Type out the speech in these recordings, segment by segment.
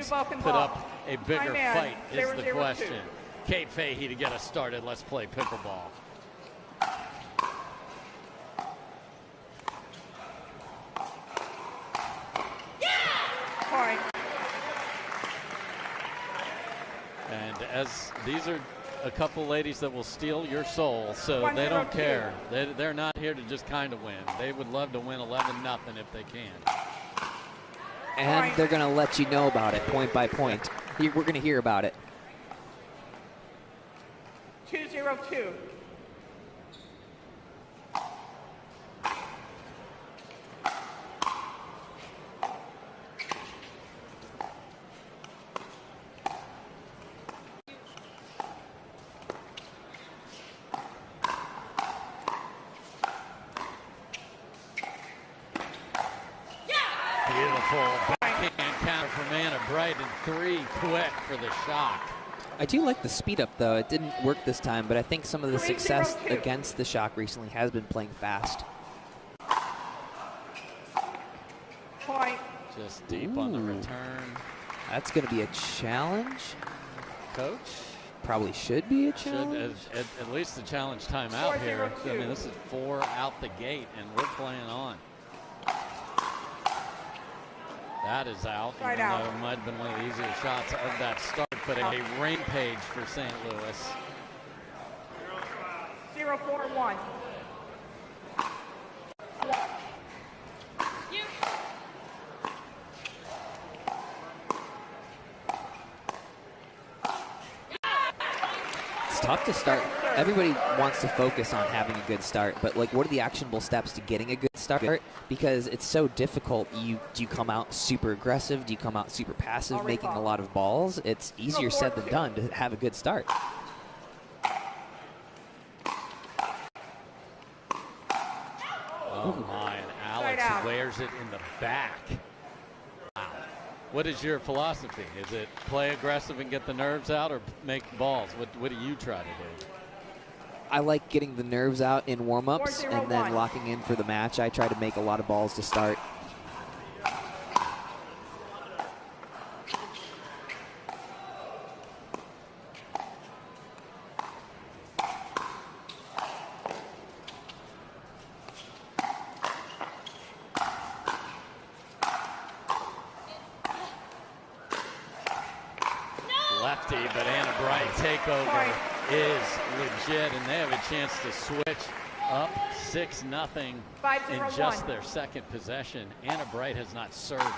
Who's put up a bigger fight is the question. Kate Fahey to get us started. Let's play pickleball. Point. And as these are a couple ladies that will steal your soul, so they don't care. They're not here to just kind of win. They would love to win 11-0 if they can. And they're going to let you know about it point by point. We're going to hear about it. 2-0-2. Beautiful backhand counter from Anna Bright, and 3 quick for the shock. I do like the speed up, though. It didn't work this time, but I think some of the success against the shock recently has been playing fast. Point. Just deep on the return. That's going to be a challenge. Coach? Probably should be a challenge. At least the challenge timeout here. I mean, this is 4 out the gate, and we're playing on. That is out, even though it might have been one of the easier shots of that start, but a rampage for St. Louis. 0-4-1. It's tough to start. Everybody wants to focus on having a good start, but like, what are the actionable steps to getting a good start? Because it's so difficult. Do you come out super aggressive? Do you come out super passive, making a lot of balls? It's easier said than done to have a good start. Oh my, and Alex wears it in the back. Wow. What is your philosophy? Is it play aggressive and get the nerves out, or make balls? What do you try to do? I like getting the nerves out in warm-ups and then locking in for the match. I try to make a lot of balls to start. Lefty, but Anna Bright takeover is legit, and they have a chance to switch up 6-0 in just their second possession. Anna Bright has not served yet.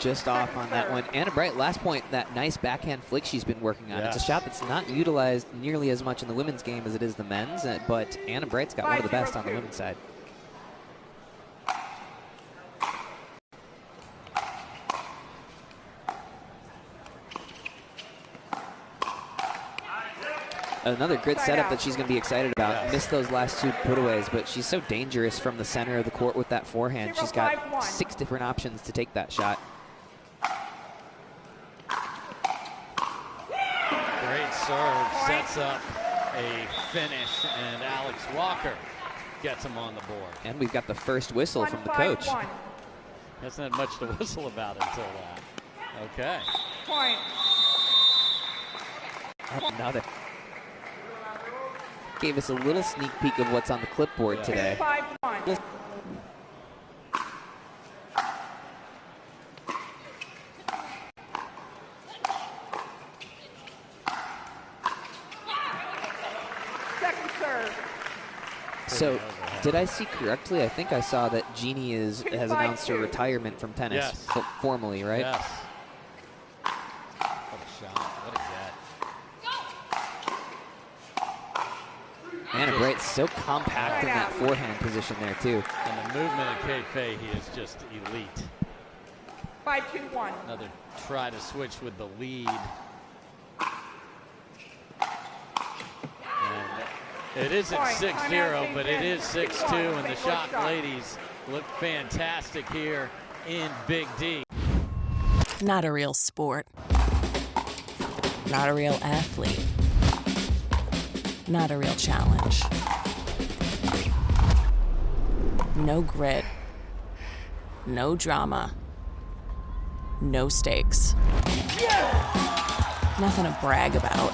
Just off on that one. Anna Bright, last point, that nice backhand flick she's been working on. Yes. It's a shot that's not utilized nearly as much in the women's game as it is the men's, but Anna Bright's got one of the best on the women's side. Another good setup that she's going to be excited about. Yes. Missed those last 2 putaways, but she's so dangerous from the center of the court with that forehand. She's got 6 different options to take that shot. Great serve, sets up a finish, and Alex Walker gets him on the board. And we've got the first whistle from the coach. Hasn't had much to whistle about until that. Okay. Point. Another. Gave us a little sneak peek of what's on the clipboard today. 5-1. Second serve. So, did I see correctly? I think I saw that Jeannie has announced her retirement from tennis formally, right? Yes. What a shot. What a get. Anna Bright's so compact in that forehand position there, too. And the movement of Kate Fahey is just elite. 5-2-1. Another try to switch with the lead. And it isn't 6-0, but it is 6-2, and the Shock ladies look fantastic here in Big D. Not a real sport. Not a real athlete. Not a real challenge. No grit. No drama. No stakes. Nothing to brag about.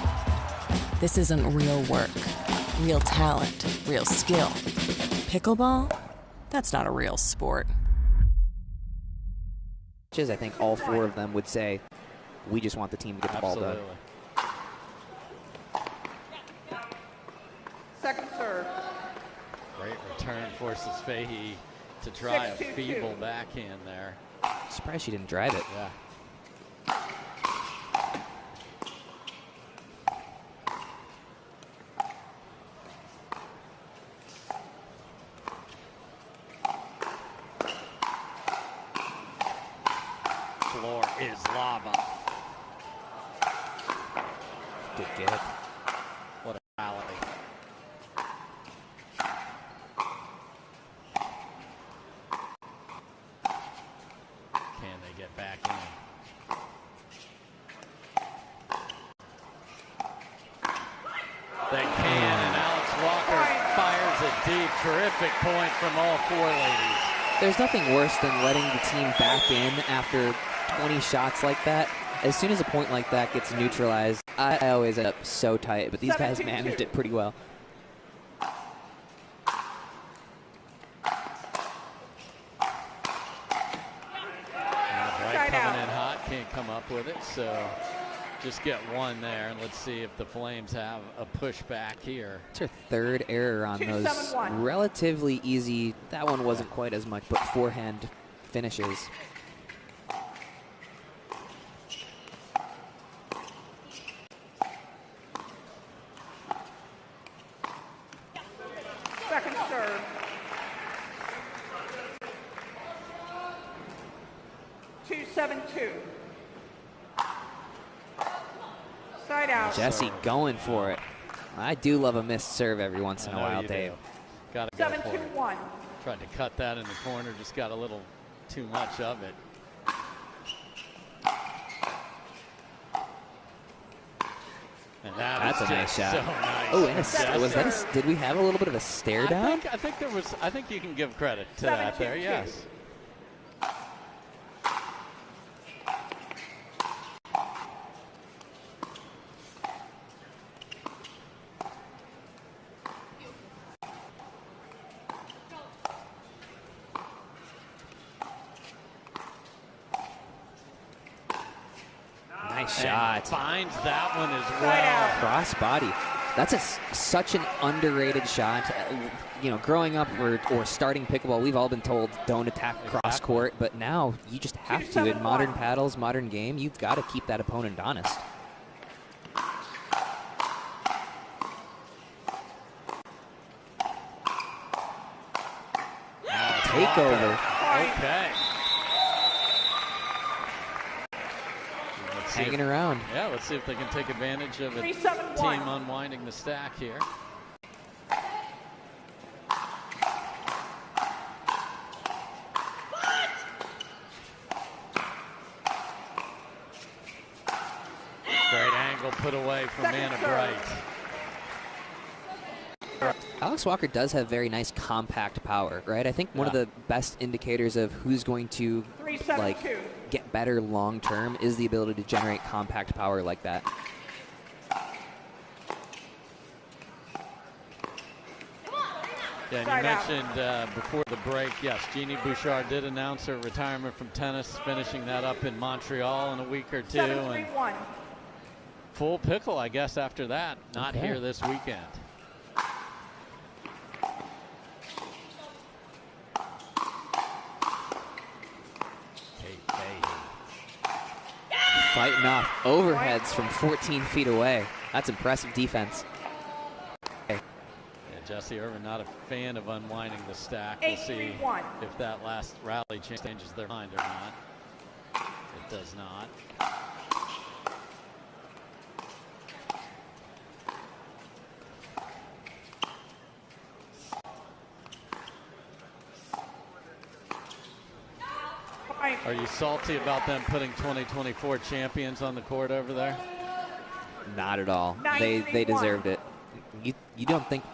This isn't real work, real talent, real skill. Pickleball? That's not a real sport. I think all four of them would say, we just want the team to get the ball done. Second serve. Great return forces Fahey to try a feeble backhand there. Surprised she didn't drive it. Yeah. Floor is lava. Good get. What a rally. Can they get back in? They can, and Alex Walker fires a deep, terrific point from all four ladies. There's nothing worse than letting the team back in after 20 shots like that. As soon as a point like that gets neutralized, I always end up so tight, but these guys managed it pretty well. Right, coming in hot, can't come up with it, so just get one there, and let's see if the Flames have a pushback here. It's her third error on those relatively easy, that one wasn't quite as much, but forehand finishes. Second serve. Two, 7-2. Side out. Jessie going for it. I do love a missed serve every once in a while, Dave. Got to go for it. 7-2-1. Tried to cut that in the corner, just got a little too much of it. And that's a nice shot. So nice. Oh, and was that did we have a little bit of a stare down? I think there was. I think you can give credit to that there. Yes. Nice shot. And finds that one as well. Cross body. That's such an underrated shot. You know, growing up or starting pickleball, we've all been told don't attack cross court, but now you just have to. In modern paddles, modern game, you've got to keep that opponent honest. Takeover. Okay. Hanging around. Yeah, let's see if they can take advantage of a team unwinding the stack here. Great angle put away from Anna Bright. Alex Walker does have very nice compact power, right? I think one of the best indicators of who's going to get better long term is the ability to generate compact power like that. Yeah, and you mentioned before the break, yes, Jeannie Bouchard did announce her retirement from tennis, finishing that up in Montreal in a week or two. And full pickle, I guess, after that. Not here this weekend. Fighting off overheads from 14 feet away. That's impressive defense. Yeah, Jesse Irvine not a fan of unwinding the stack. We'll see if that last rally changes their mind or not. It does not. Are you salty about them putting 2024 champions on the court over there? Not at all. They deserved it. you don't think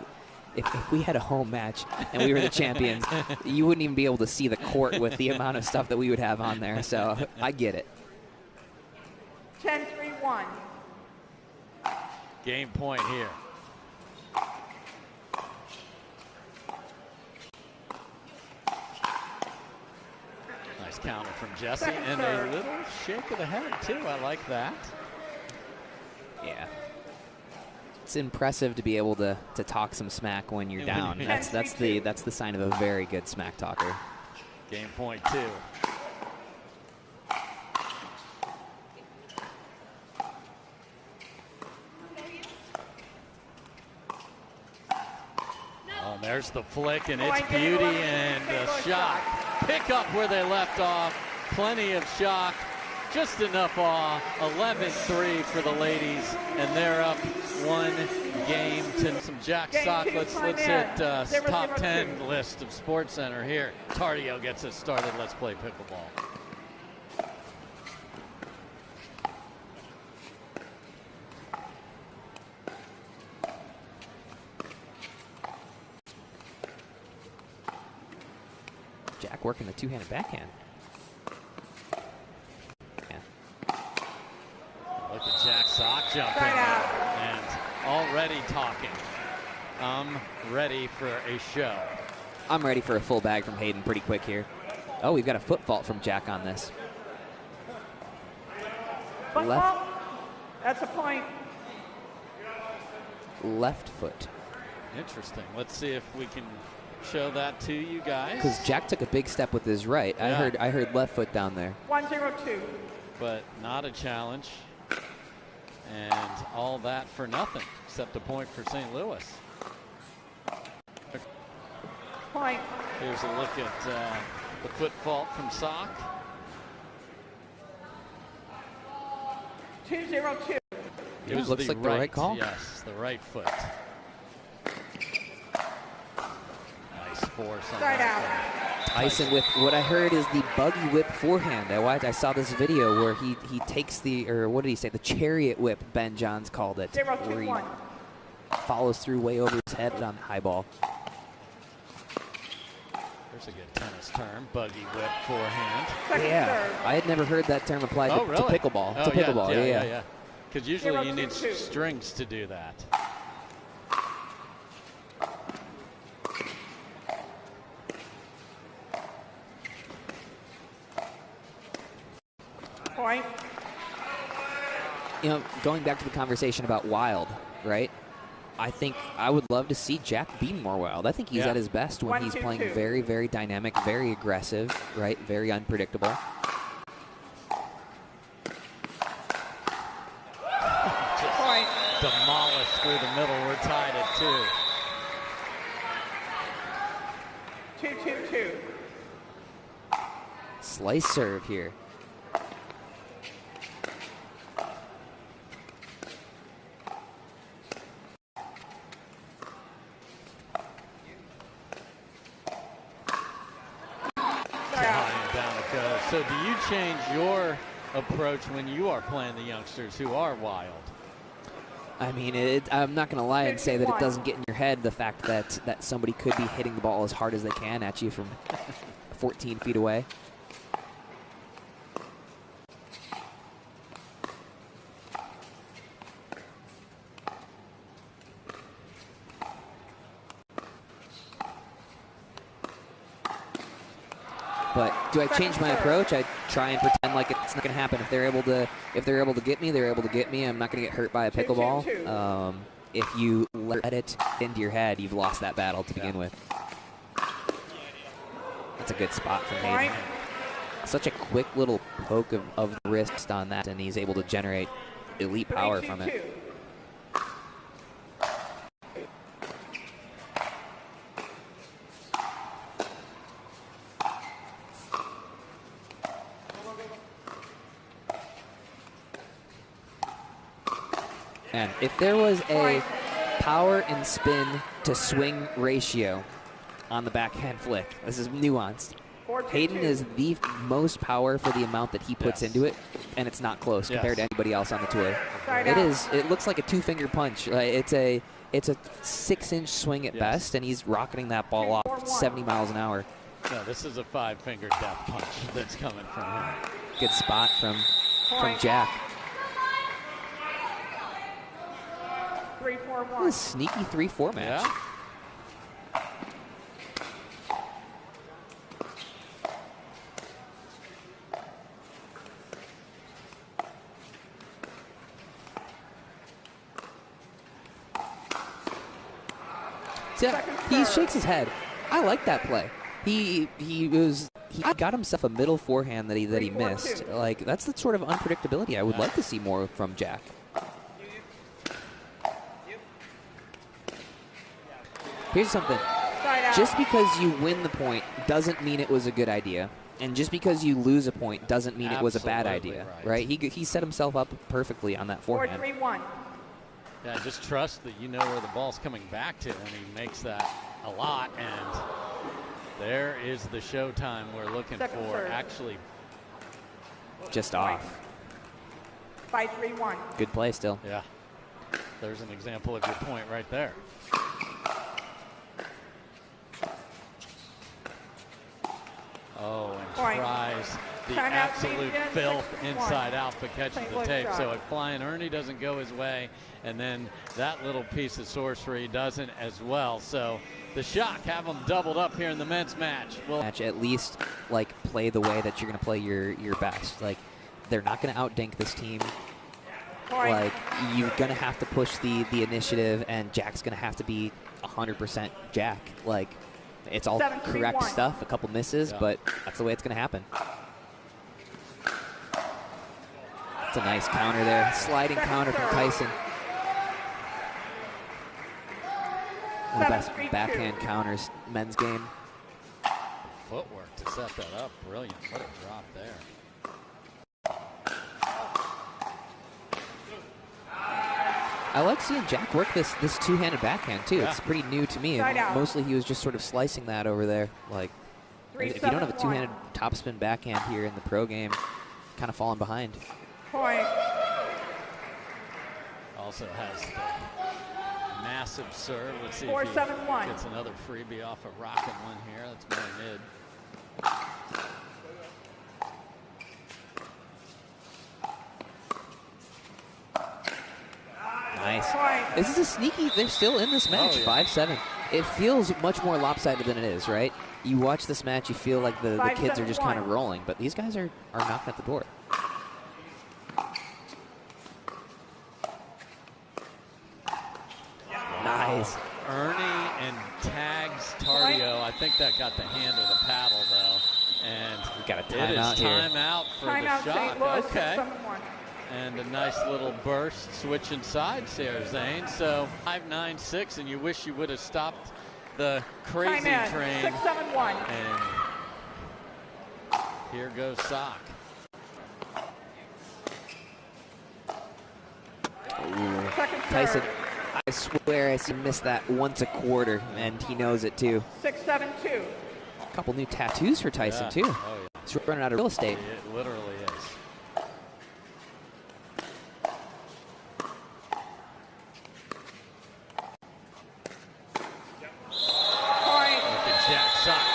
if we had a home match and we were the champions, you wouldn't even be able to see the court with the amount of stuff that we would have on there. So I get it. 10-3-1. Game point here. Nice counter from Jesse, and a little shake of the head too. I like that. Yeah. It's impressive to be able to talk some smack when you're down. That's the sign of a very good smack talker. Game point 2. Oh, there's the flick, and it's beauty and a shock. Pick up where they left off. Plenty of shock. Just enough awe. 11-3 for the ladies, and they're up 1 game to some Jack Sock. Let's hit top 10 list of Sports Center here. Tardio gets us started. Let's play pickleball. Jack working the two-handed backhand. Look at Jack Sock jumping and already talking. I'm ready for a show. I'm ready for a full bag from Hayden pretty quick here. Oh, we've got a foot fault from Jack on this. Left. That's a point. Left foot. Interesting. Let's see if we can show that to you guys. Because Jack took a big step with his right. Yeah. I heard left foot down there. 1-0-2. But not a challenge. And all that for nothing, except a point for St. Louis. Point. Here's a look at the foot fault from Sock. 2-0-2. It was looks like the right call. Yes, the right foot. Nice force on Start that out. one. Tyson with what I heard is the buggy whip forehand. I saw this video where he takes the, or what did he say, the chariot whip, Ben Johns called it. 0-2-1. Where he follows through way over his head on the high ball. There's a good tennis term, buggy whip forehand. Yeah, I had never heard that term applied to pickleball. Oh, to pickleball, yeah. Because usually you need strings to do that. Point. You know, going back to the conversation about wild, right? I think I would love to see Jack be more wild. I think he's at his best when he's playing very, very dynamic, very aggressive, right? Very unpredictable. Point. Demolished through the middle. We're tied at 2. 2-2-2. Slice serve here. So do you change your approach when you are playing the youngsters who are wild? I mean, I'm not going to lie and say that it doesn't get in your head, the fact that somebody could be hitting the ball as hard as they can at you from 14 feet away. But do I change my approach? I try and pretend like it's not going to happen. If they're able to get me, they're able to get me. I'm not going to get hurt by a pickleball. If you let it into your head, you've lost that battle to begin with. That's a good spot from Hayden. Such a quick little poke of the wrist on that, and he's able to generate elite power from it. And if there was a power and spin to swing ratio on the backhand flick, this is nuanced. Hayden is the most power for the amount that he puts into it, and it's not close compared to anybody else on the tour. It looks like a two-finger punch. It's a it's a 6-inch swing at best, and he's rocketing that ball off 70 miles an hour. No, this is a 5-finger death punch that's coming from him. Good spot from Jack. 3-4-1. A sneaky 3-4 match. Yeah. He shakes his head. I like that play. He got himself a middle forehand that he missed. Like, that's the sort of unpredictability I would like to see more from Jack. Here's something. Just because you win the point doesn't mean it was a good idea. And just because you lose a point doesn't mean it was a bad idea. Right? He set himself up perfectly on that forehand. 4-3-1. Yeah, just trust that you know where the ball's coming back to, and he makes that a lot. And there is the showtime we're looking for. Actually, just off. 5-3-1. Good play still. Yeah. There's an example of your point right there. Oh, and tries the absolute filth inside out, but catches the tape. So if Flying Ernie doesn't go his way, and then that little piece of sorcery doesn't as well. So the Shock have them doubled up here in the men's match. At least, like, play the way that you're going to play your best. Like, they're not going to outdink this team. Like, you're going to have to push the initiative, and Jack's going to have to be 100% Jack. Like, it's all correct stuff, a couple misses, but that's the way it's going to happen. It's a nice counter there. Sliding counter from Tyson. One of the best backhand counters men's game. Footwork to set that up. Brilliant. What a drop there. I like seeing Jack work this two-handed backhand too. It's pretty new to me. Mostly he was just sort of slicing that over there. Like, if you don't have a two-handed topspin backhand here in the pro game, kind of falling behind. Point. Also has the massive serve. Let's see 4-7-1. if he gets another freebie off of rocking one here. That's more mid. Nice. This is a sneaky, they're still in this match, 5-7. It feels much more lopsided than it is, right? You watch this match, you feel like the kids are just kind of rolling, but these guys are knocking at the door. Nice. Ernie and tags Tardio. I think that got the hand of the paddle, though. And we got a timeout here. Timeout for the Shock. Okay. And a nice little burst switching sides here, Zane. So 5-9-6, and you wish you would have stopped the crazy train. 6-7-1. And here goes Sock. Tyson, I swear I see him miss that once a quarter, and he knows it too. 6-7-2. A couple new tattoos for Tyson too. Oh, yeah. He's running out of real estate. It literally is.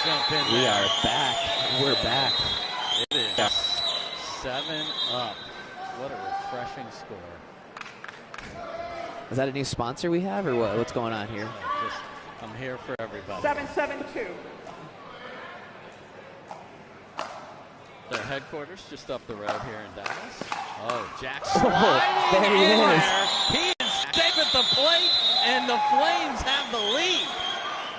Jump in we there. are back. We're back. It is 7 up. What a refreshing score. Is that a new sponsor we have, or what? What's going on here? I'm here for everybody. 7-7-2. Their headquarters just up the road here in Dallas. Oh, Jack there he is. He is safe at the plate, and the Flames have the lead.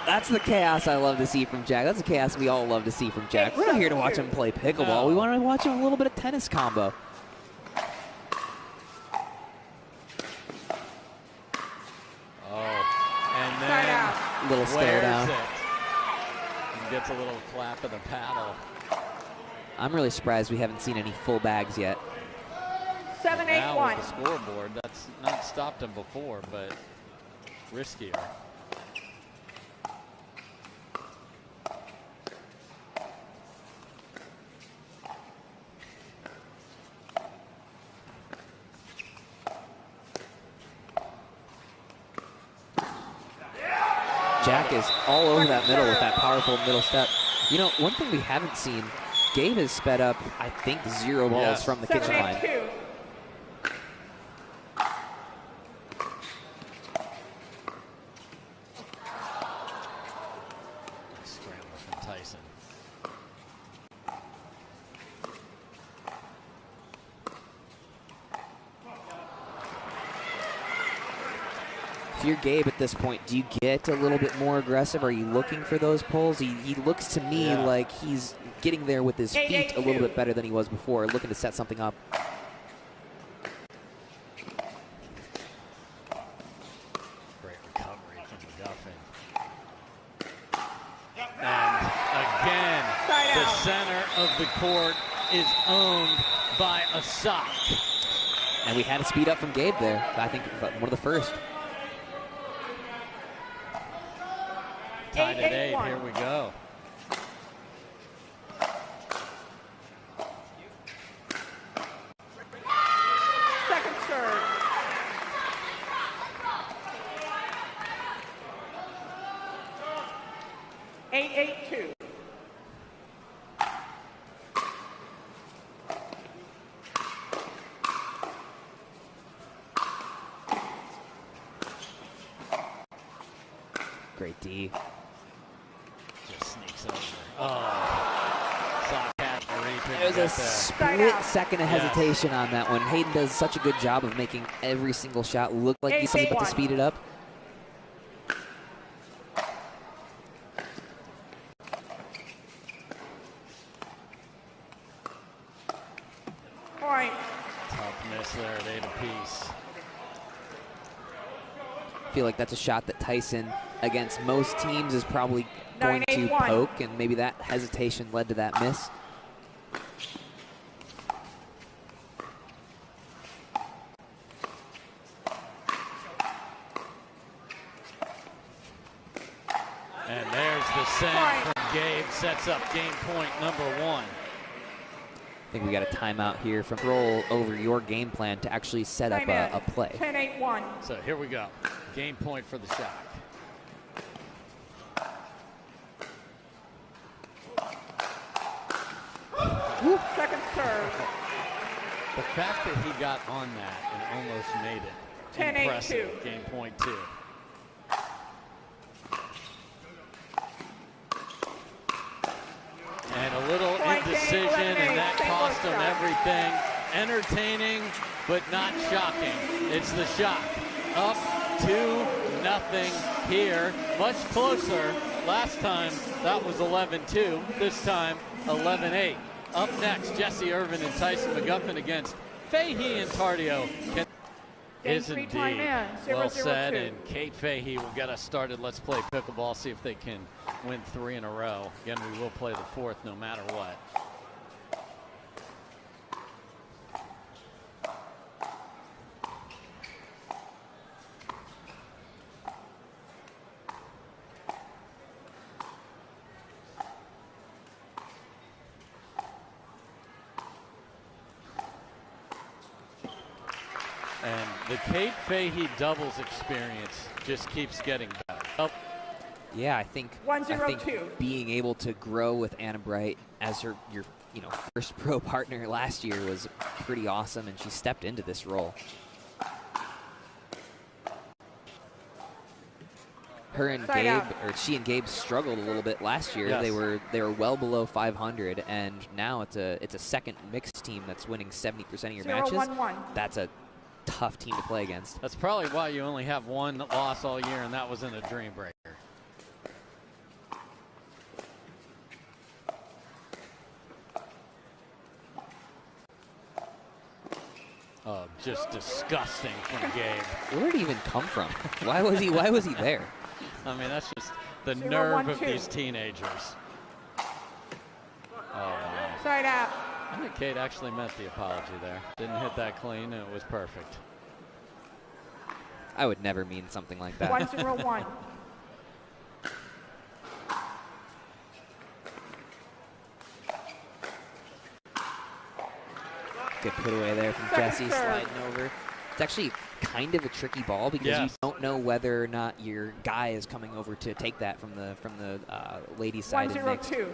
That's the chaos I love to see from Jack. That's the chaos we all love to see from Jack. We're not here to watch him play pickleball. No. We want to watch him a little bit of tennis combo. Oh, and then little stare down. And gets a little clap of the paddle. I'm really surprised we haven't seen any full bags yet. 7-8-1. Now with the scoreboard, that's not stopped him before, but riskier. Jack is all over that middle with that powerful middle step. You know, one thing we haven't seen, Gabe has sped up, I think, 0 balls from the kitchen line. 7-8-2. Scramble from Tyson. If you're Gabe at this point, do you get a little bit more aggressive? Are you looking for those pulls? He looks to me like he's getting there with his feet a little bit better than he was before, looking to set something up. Great recovery from McGuffin. And again, the center of the court is owned by a sock. And we had a speed up from Gabe there. I think one of the first. Tied at 8. Here we go. Second serve. Eight, 8-2. Great D. Just sneaks over. Oh. Sock had to reach it. There was a split second of hesitation on that one. Hayden does such a good job of making every single shot look like he's about to speed it up. Point. Tough miss there at 8 apiece. I feel like that's a shot that Tyson, against most teams, is probably going to 9-8-1. poke, and maybe that hesitation led to that miss. And there's the send from Gabe. Sets up game point number 1. I think we got a timeout here from roll over your game plan to actually set up a play. 10-8-1. So here we go. Game point for the Shock. Second serve. The fact that he got on that and almost made it. 10-8-2. Impressive. Game point 2. And a little indecision, and that cost him everything. Entertaining, but not shocking. It's the Shock. Up 2-0 here. Much closer. Last time, that was 11-2. This time, 11-8. Up next, Jesse Irvine and Tyson McGuffin against Fahey and Tardio. Is indeed well said, and Kate Fahey will get us started. Let's play pickleball, see if they can win 3 in a row. Again, we will play the 4th no matter what. And the Kate Fahey doubles experience just keeps getting better. Oh. Yeah, I think being able to grow with Anna Bright as your first pro partner last year was pretty awesome, and she stepped into this role. Her and Gabe, or she and Gabe, struggled a little bit last year. Yes. They were well below 500, and now it's a second mixed team that's winning 70% of your matches. 0-1-1. That's a tough team to play against. That's probably why you only have 1 loss all year, and that was in a dream breaker. Oh, just disgusting from Gabe. Where did he even come from? Why was he there? I mean, that's just the nerve of these teenagers. Oh, wow. Side out. I think Kate actually meant the apology there. Didn't hit that clean, and it was perfect. I would never mean something like that. 1-0-1. Good put away there from Jesse, sliding over. It's actually kind of a tricky ball because you don't know whether or not your guy is coming over to take that from the ladies' side. 1-0-2.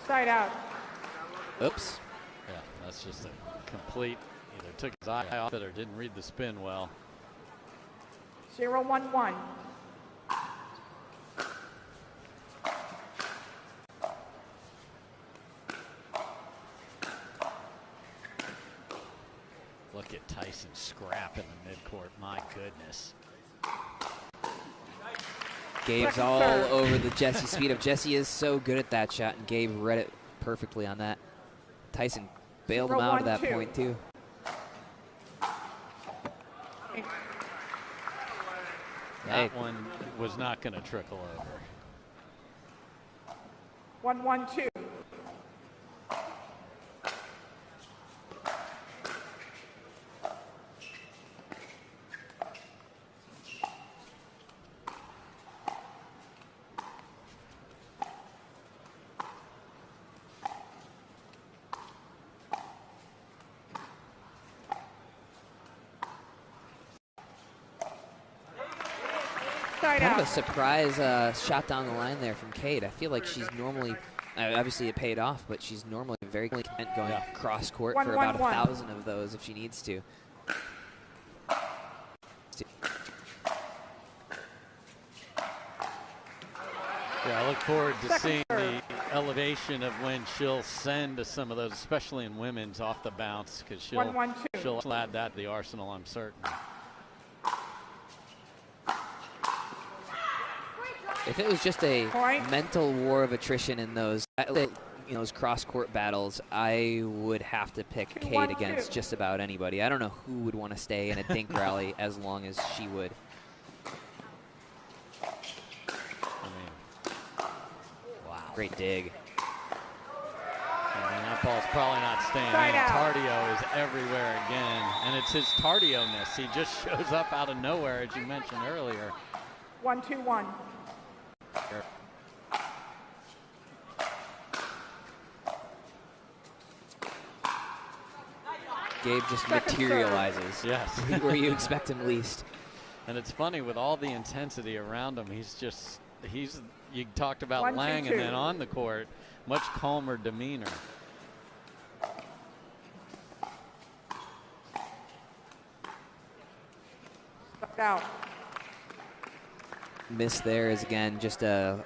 Side out. Oops. Yeah, that's just a complete, either took his eye off it or didn't read the spin well. 0-1-1. Look at Tyson scrap in the midcourt. My goodness. Gabe's all over the Jesse speed up. Jesse is so good at that shot, and Gabe read it perfectly on that. Tyson bailed him out at that point, too. That one was not going to trickle over. 1-1-2. Kind of a surprise shot down the line there from Kate. I feel like she's normally, obviously it paid off, but she's normally very content going cross court for about 1,000 of those if she needs to. Yeah, I look forward to seeing the elevation of when she'll send to some of those, especially in women's off the bounce, because she'll add that to the arsenal, I'm certain. If it was just a mental war of attrition in those, those cross-court battles, I would have to pick Kate against just about anybody. I don't know who would want to stay in a dink rally as long as she would. Wow. Great dig. And that ball's probably not staying in. Tardio is everywhere again, and it's his Tardio-ness. He just shows up out of nowhere, as you mentioned earlier. 1-2-1. Gabe just materializes. Yes. Where you expect him least. And it's funny, with all the intensity around him, you talked about Lang, and then on the court, much calmer demeanor. Out. Miss there is, again, just a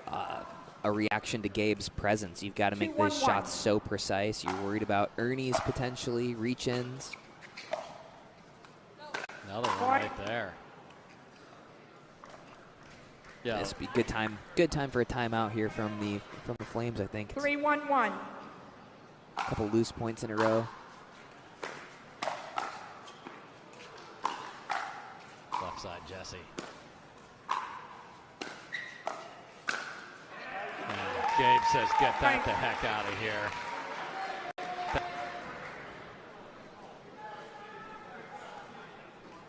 reaction to Gabe's presence. You've got to make those shots so precise. You're worried about Ernie's potentially reach-ins. Another one right there. Yeah. This would be good time for a timeout here from the Flames, I think. 3-1-1. A couple loose points in a row. Left side, Jesse. Gabe says, get that the heck out of here.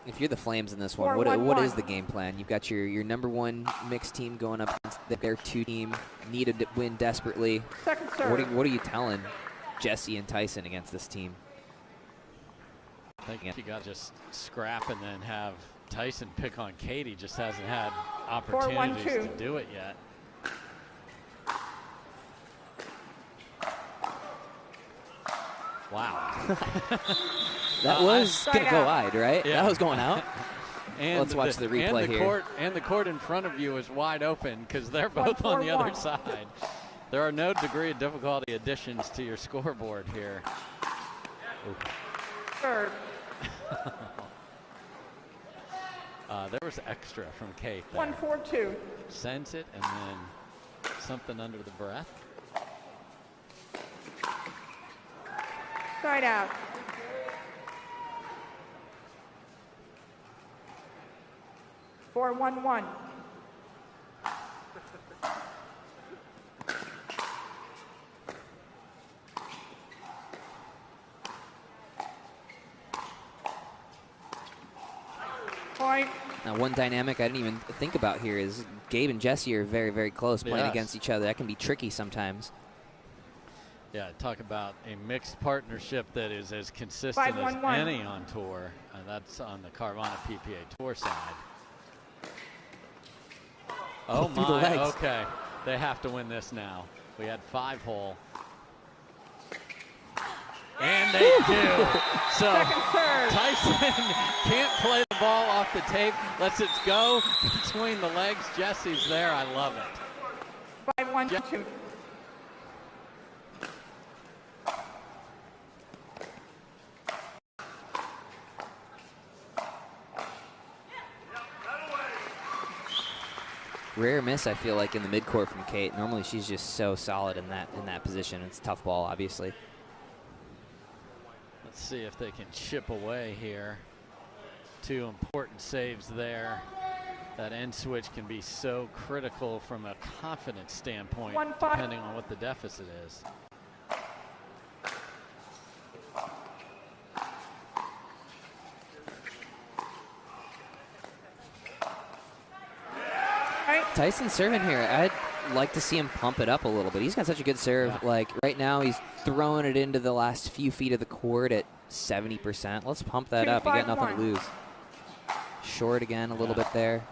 If you're the Flames in this one, what is the game plan? You've got your number one mixed team going up against their two team, need to win desperately. Second serve. What are you telling Jesse and Tyson against this team? I think you got to just scrap and then have Tyson pick on Katie. Just hasn't had opportunities to do it yet. Wow. That was going to go wide, right? Yeah. That was going out. And let's watch the replay here. And the court in front of you is wide open because they're both on the other side. There are no degree of difficulty additions to your scoreboard here. Third. There was extra from Kate there. 1-4-2. Sends it and then something under the breath. Side out. Four, 1-1. Point. Now, one dynamic I didn't even think about here is Gabe and Jesse are very, very close playing against each other. That can be tricky sometimes. Yeah, talk about a mixed partnership that is as consistent as any on tour. That's on the Carvana PPA Tour side. Oh my, okay. They have to win this now. We had 5-hole. And they do. So Tyson can't play the ball off the tape. Lets it go between the legs. Jesse's there. I love it. 5-1-2. Rare miss, I feel like, in the midcourt from Kate. Normally she's just so solid in that position. It's a tough ball, obviously. Let's see if they can chip away here. 2 important saves there. That end switch can be so critical from a confidence standpoint, depending on what the deficit is. Tyson's serving here. I'd like to see him pump it up a little bit. He's got such a good serve. Yeah. Like right now, he's throwing it into the last few feet of the court at 70%. Let's pump that up. You got nothing to lose. Short again a little bit there.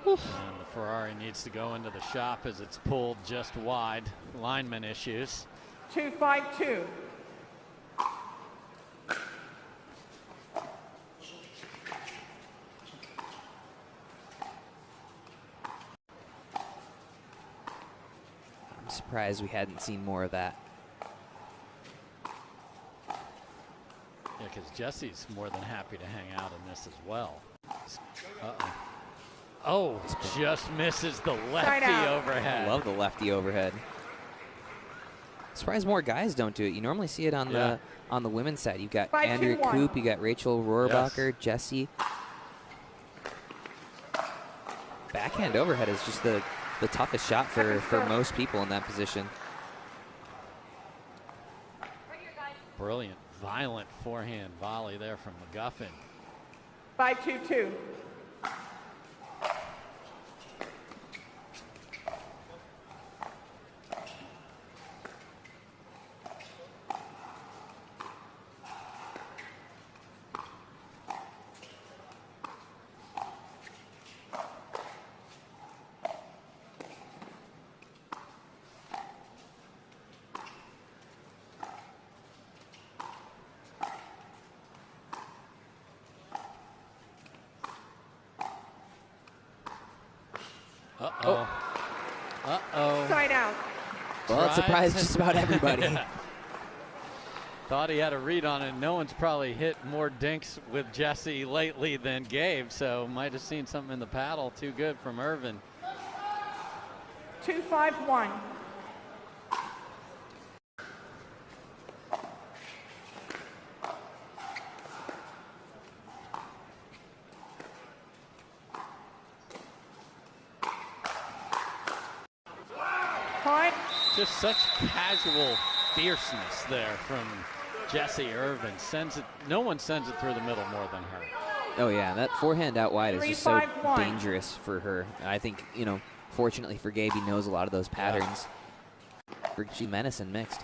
And the Ferrari needs to go into the shop as it's pulled just wide. Lineman issues. 2-5-2. Surprised we hadn't seen more of that. Yeah, because Jesse's more than happy to hang out in this as well. Uh-oh. Oh, just misses the lefty overhead. I love the lefty overhead. Surprised more guys don't do it. You normally see it on the women's side. You've got Andrea Koop, you got Rachel Rohrbacher, Jesse. Backhand overhead is just the toughest shot for most people in that position. Brilliant, violent forehand volley there from McGuffin. 5-2-2. Side out. Well, it surprised just about everybody. Thought he had a read on it. No one's probably hit more dinks with Jesse lately than Gabe, so might have seen something in the paddle. Too good from Irvine. 2-5-1. Just such casual fierceness there from Jesse Irvine. Sends it. No one sends it through the middle more than her. Oh yeah, that forehand out wide is just so dangerous for her. I think, you know, fortunately for Gabe, he knows a lot of those patterns. Yeah. She's menace and mixed.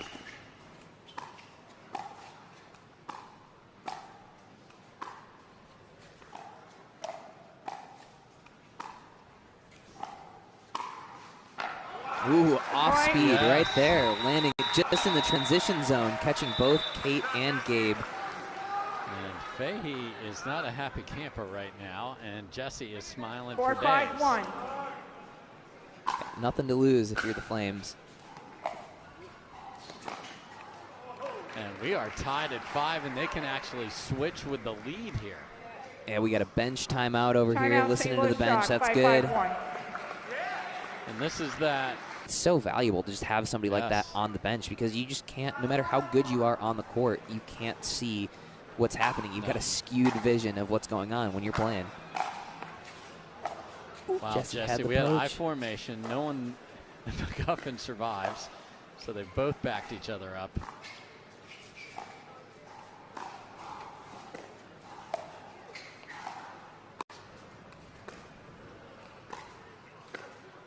Ooh, off speed right there, landing just in the transition zone, catching both Kate and Gabe. And Fahey is not a happy camper right now, and Jesse is smiling for days. 4-5-1. Got nothing to lose if you're the Flames. And we are tied at 5, and they can actually switch with the lead here. Yeah, we got a bench timeout over here, listening to the bench. That's good. And this is that. It's so valuable to just have somebody like that on the bench, because you just can't, no matter how good you are on the court, you can't see what's happening. You've got a skewed vision of what's going on when you're playing. Wow, Jesse, we had I formation. No one, McGuffin survives, so they both backed each other up.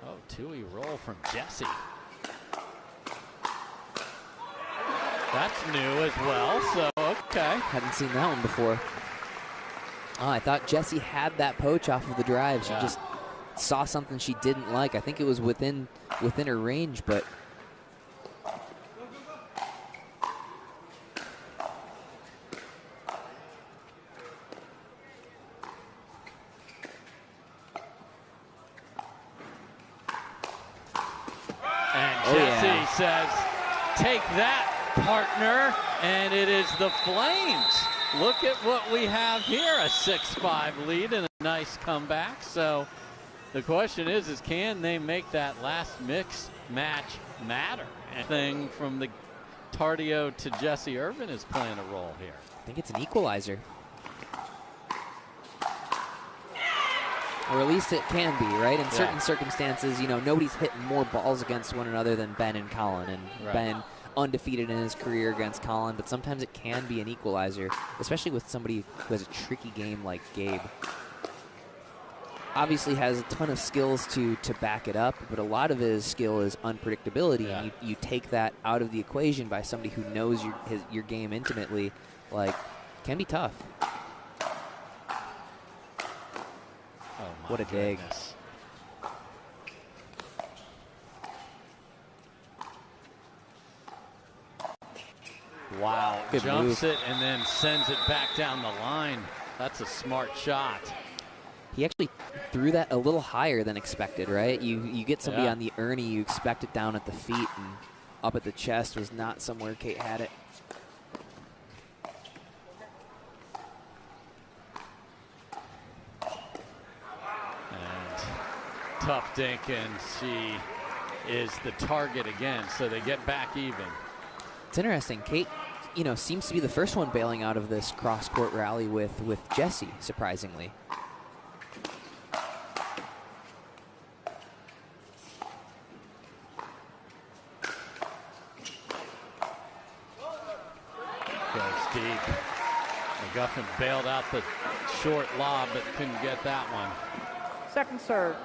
Oh, two-way roll from Jesse. That's new as well, so okay. Hadn't seen that one before. Oh, I thought Jessie had that poach off of the drive. She just saw something she didn't like. I think it was within her range, but Jessie says, take that, partner, and it is the Flames. Look at what we have here, a 6-5 lead and a nice comeback. So the question is can they make that last mix match matter? Anything from the Tardio to Jessie Irvine is playing a role here. I think it's an equalizer. Or at least it can be, right? In certain circumstances, you know, nobody's hitting more balls against one another than Ben and Colin. And Ben undefeated in his career against Colin, but sometimes it can be an equalizer, especially with somebody who has a tricky game like Gabe. Obviously has a ton of skills to back it up, but a lot of his skill is unpredictability. And you take that out of the equation by somebody who knows your game intimately, like, can be tough. What a dig. Wow, good jumps move. It and then sends it back down the line. That's a smart shot. He actually threw that a little higher than expected, right? You get somebody on the Ernie, you expect it down at the feet, and up at the chest was not somewhere Kate had it. Tough dink, and she is the target again, so they get back even. It's interesting. Kate, you know, seems to be the first one bailing out of this cross-court rally with Jessie, surprisingly. Goes deep. McGuffin bailed out the short lob, but couldn't get that one. Second serve.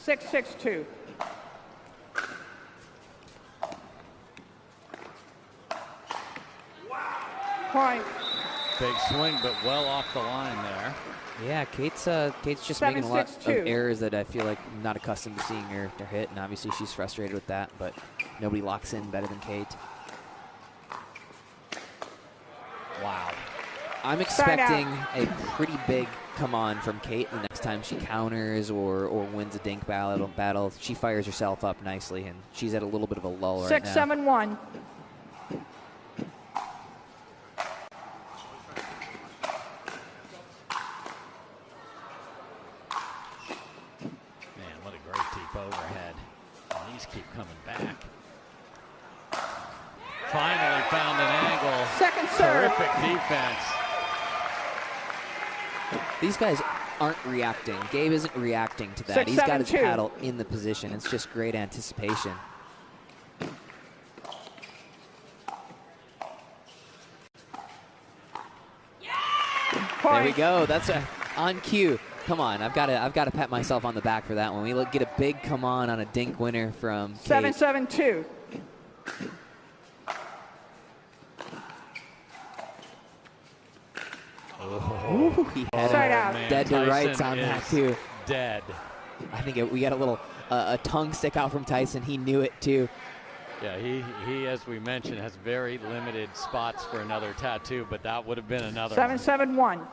6-6-2. Point. Big swing, but well off the line there. Yeah, Kate's just making a lot of errors that I feel like I'm not accustomed to seeing her hit, and obviously she's frustrated with that, but nobody locks in better than Kate. Wow. I'm expecting a pretty big come on from Kate the next time she counters or wins a dink battle. She fires herself up nicely, and she's at a little bit of a lull right now. 6-7-1. Man, what a great deep overhead. And these keep coming back. Finally found an angle. Second serve. Terrific defense. These guys aren't reacting. Gabe isn't reacting to that. He's got his paddle in the position. It's just great anticipation. There we go. That's on cue. Come on, I've got to pat myself on the back for that one. We get a big come on a dink winner from Kate. 7-7-2. Oh, he had dead to rights on that too. Dead. I think we got a little a tongue stick out from Tyson. He knew it too. Yeah, he as we mentioned has very limited spots for another tattoo, but that would have been another 7-7-1.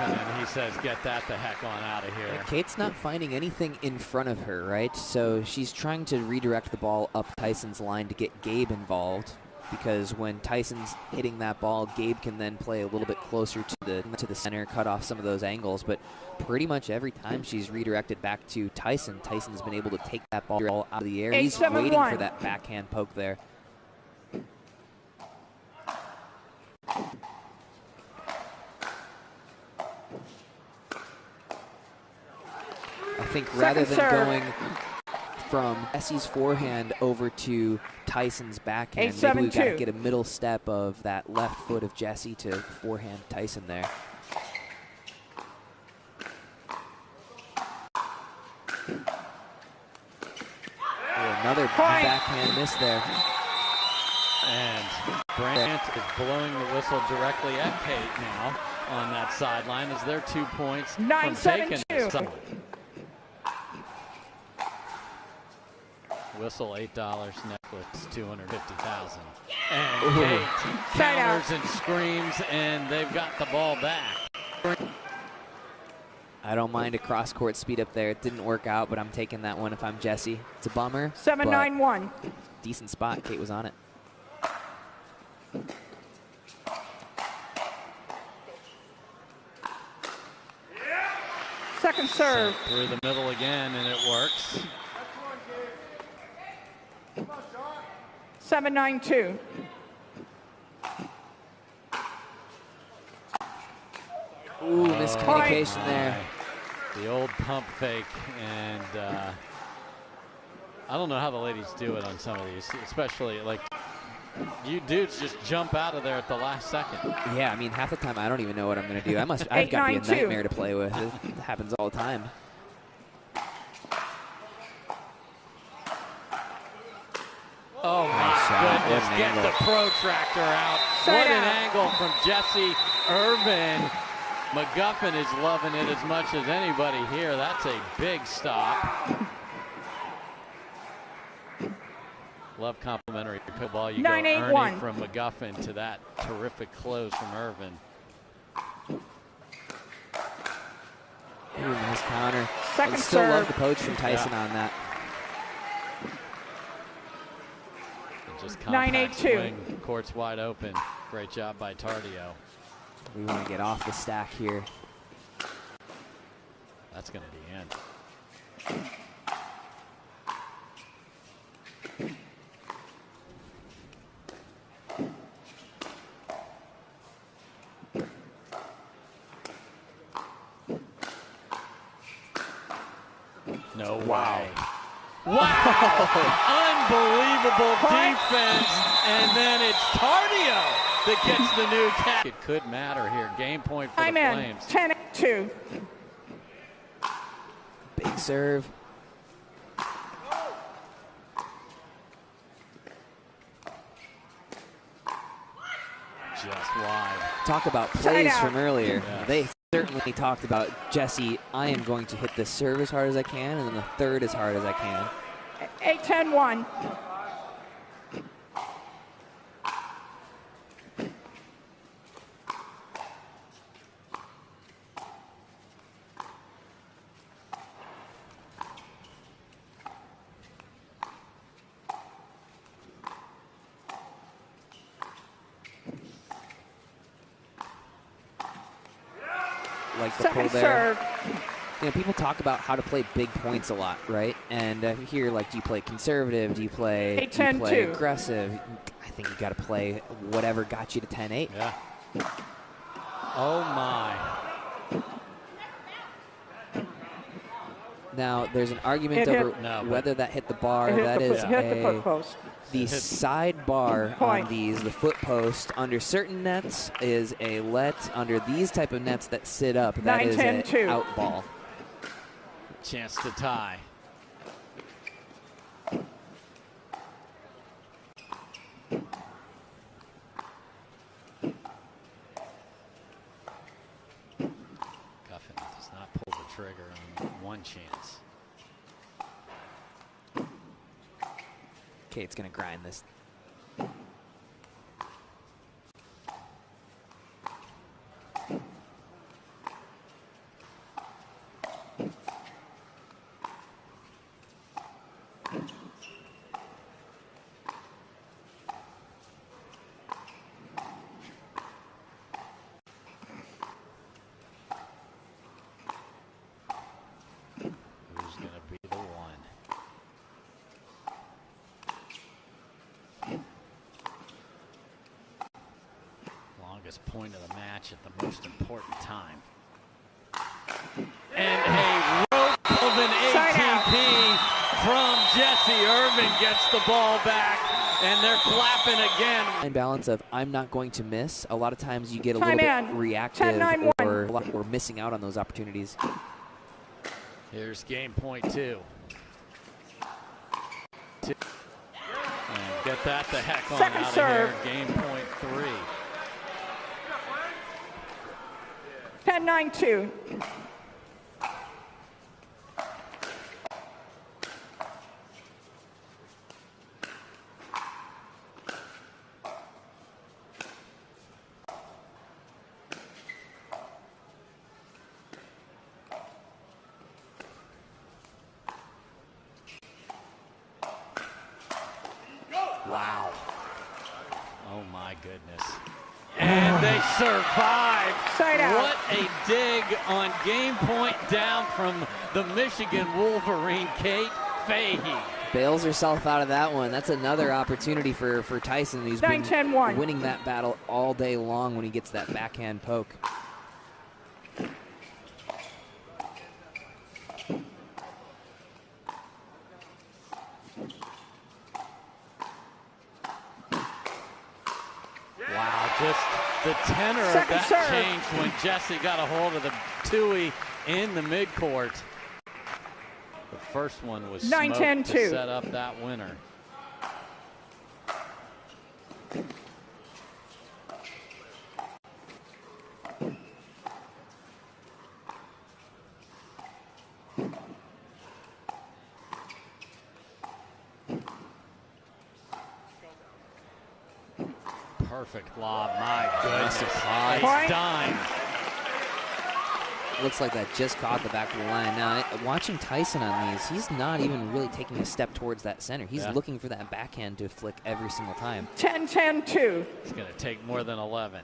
And he says, get that the heck on out of here. Kate's not finding anything in front of her, right? So she's trying to redirect the ball up Tyson's line to get Gabe involved, because when Tyson's hitting that ball, Gabe can then play a little bit closer to the center, cut off some of those angles. But pretty much every time she's redirected back to Tyson, Tyson's been able to take that ball out of the air. He's waiting for that backhand poke there. I think rather than going from Jesse's forehand over to Tyson's backhand. 8-7-2. Maybe we got to get a middle step of that left foot of Jesse to forehand Tyson there. Another backhand miss there. And Brandt is blowing the whistle directly at Kate now on that sideline as they're 2 points from taking this. Whistle $8, necklace $250,000. And Kate counters and screams, and they've got the ball back. I don't mind a cross-court speed up there. It didn't work out, but I'm taking that one if I'm Jesse. It's a bummer. 7-9-1. Decent spot. Kate was on it. Second serve. Through the middle again, and it works. 7-9-2. Ooh, miscommunication there. The old pump fake, and I don't know how the ladies do it on some of these, especially like you dudes just jump out of there at the last second. Yeah, I mean, half the time I don't even know what I'm going to do. I've got to be a nightmare to play with. It happens all the time. Oh my goodness, get the protractor out. What an angle from Jesse Irvine. McGuffin is loving it as much as anybody here. That's a big stop. Love complimentary pickleball. You go Ernie from McGuffin to that terrific close from Irvine. Ooh, nice counter. Second I still serve. love the poach from Tyson on that. Just compact swing, court's wide open. Great job by Tardio. We want to get off the stack here. That's going to be in. No way. Wow. Unbelievable defense. And then it's Tardio that gets the new catch. It could matter here. Game point for the Flames. 10-2. Big serve. Just wide. Talk about plays from earlier. Yes. They certainly talked about Jesse. I am going to hit the serve as hard as I can, and then the third as hard as I can. 8-10-1. Like the pull there. You know, people talk about how to play big points a lot, right? And here, like, do you play conservative? Do you play aggressive? I think you got to play whatever got you to 10-8. Yeah. Oh my. Now, there's an argument over whether that hit the bar. That is the foot post. The side bar on these, the foot post, under certain nets is a let. Under these type of nets that sit up, that is an out ball. Chance to tie. McGuffin does not pull the trigger on one chance. Kate's going to grind this. Who's going to be the one? Longest point of the match at the most important time. And a rope of an ATP from Jesse Jesse Irvine gets the ball back, and they're clapping again. And balance of I'm not going to miss. A lot of times you get a little bit reactive or missing out on those opportunities. Here's game point 2. And get that the heck on out of here. Game point 3. 10-9-2. Wow. Oh my goodness. And they survive. What a dig on game point down from the Michigan Wolverine, Kate Fahey. Bails herself out of that one. That's another opportunity for Tyson. He's been winning that battle all day long when he gets that backhand poke. Wow, just the tenor of that changed when Jesse got a hold of the Tui in the midcourt. The first one was smoked to set up that winner. Perfect lob, my goodness. Ace dime. Looks like that just caught the back of the line. Now, watching Tyson on these, he's not even really taking a step towards that center. He's looking for that backhand to flick every single time. 10-10-2. It's going to take more than 11.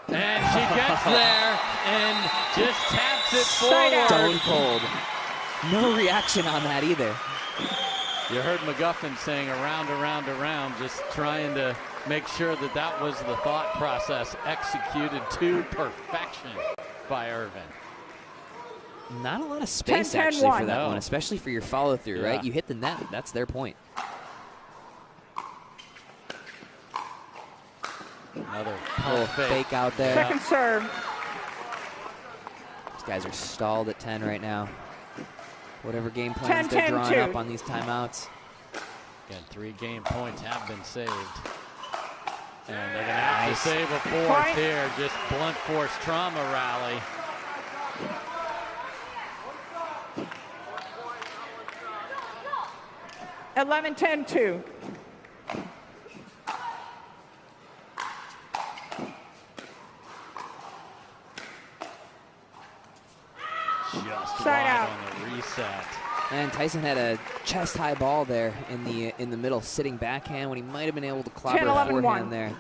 And she gets there and just taps it forward. Stone cold. No reaction on that either. You heard McGuffin saying around, around, around, just trying to make sure that that was the thought process executed to perfection by Irvine. Not a lot of space actually for that one, especially for your follow through, right? You hit the net, that's their point. Another little fake out there. Second serve. These guys are stalled at 10 right now. Whatever game plans they're drawing up on these timeouts. Again, 3 game points have been saved. And they're going to have to save a 4th here. Just blunt force trauma rally. Eleven, 10-2. Just wide on the reset. And Tyson had a chest-high ball there in the middle, sitting backhand when he might have been able to clobber a forehand there.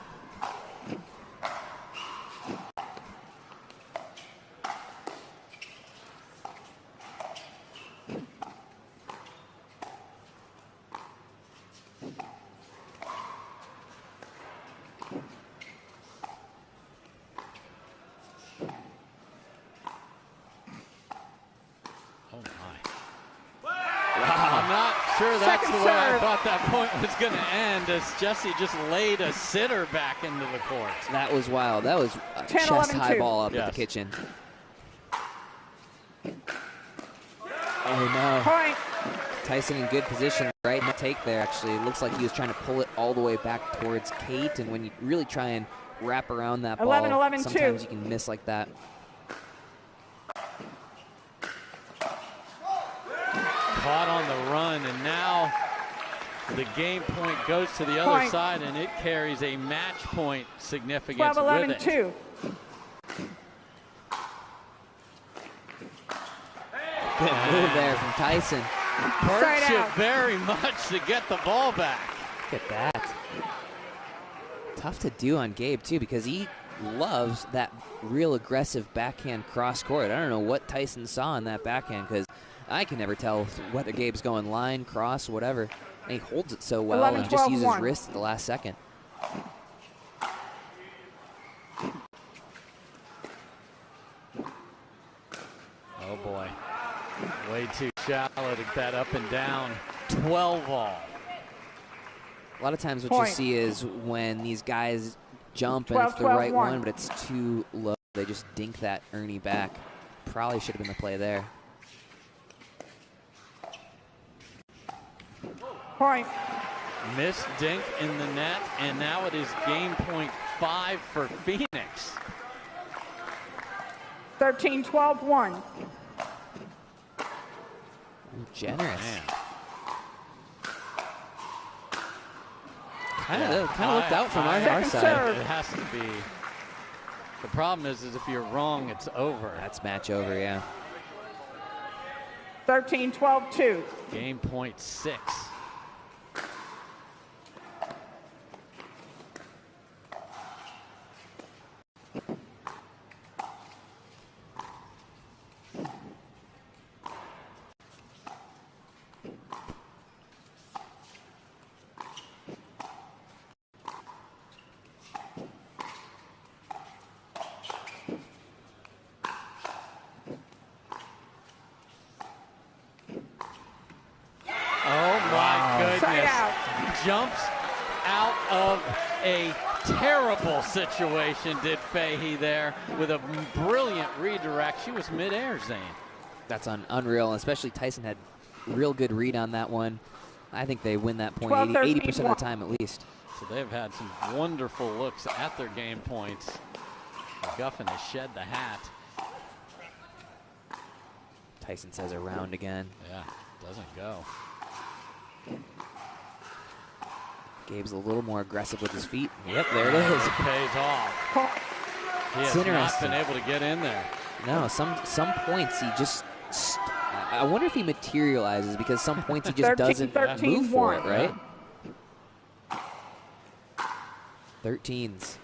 I'm not sure that's the way I thought that point was going to end, as Jesse just laid a sitter back into the court. That was wild. That was a chest-high ball up at the kitchen. Oh, no. Point. Tyson in good position, right? Take there, actually. It looks like he was trying to pull it all the way back towards Kate, and when you really try and wrap around that ball, sometimes you can miss like that. Caught on the run, and now the game point goes to the other side, and it carries a match point significance with it. 12-11-2. Good move there from Tyson. Hurts you very much to get the ball back. Look at that. Tough to do on Gabe, too, because he loves that real aggressive backhand cross court. I don't know what Tyson saw in that backhand, because I can never tell whether Gabe's going line, cross, whatever. And he holds it so well 11, and just 12, uses 1. wrist at the last second. Oh boy, way too shallow to get that up and down. 12 all. A lot of times what you see is when these guys jump and 12, it's the 12, right 1. one, but it's too low, they just dink that Ernie back. Probably should have been the play there. Point. Missed dink in the net, and now it is game point 5 for Phoenix. 13, 12, 1. Ooh, generous. Man. Kind of looked out from our Second side. serve. It has to be. The problem is if you're wrong, it's over. That's match over, yeah. 13, 12, 2. Game point 6. Jumps out of a terrible situation, did Fahey there with a brilliant redirect. She was midair, Zane. That's unreal, and especially Tyson had real good read on that one. I think they win that point 80% of the time at least. So they've had some wonderful looks at their game points. McGuffin has shed the hat. Tyson says around again. Yeah, doesn't go. Gabe's a little more aggressive with his feet. Yep, there it is. It pays off. He has not been able to get in there. No, some points he just, I wonder if he materializes because some points he just 13, doesn't 13, move for it, 1. right? 13s.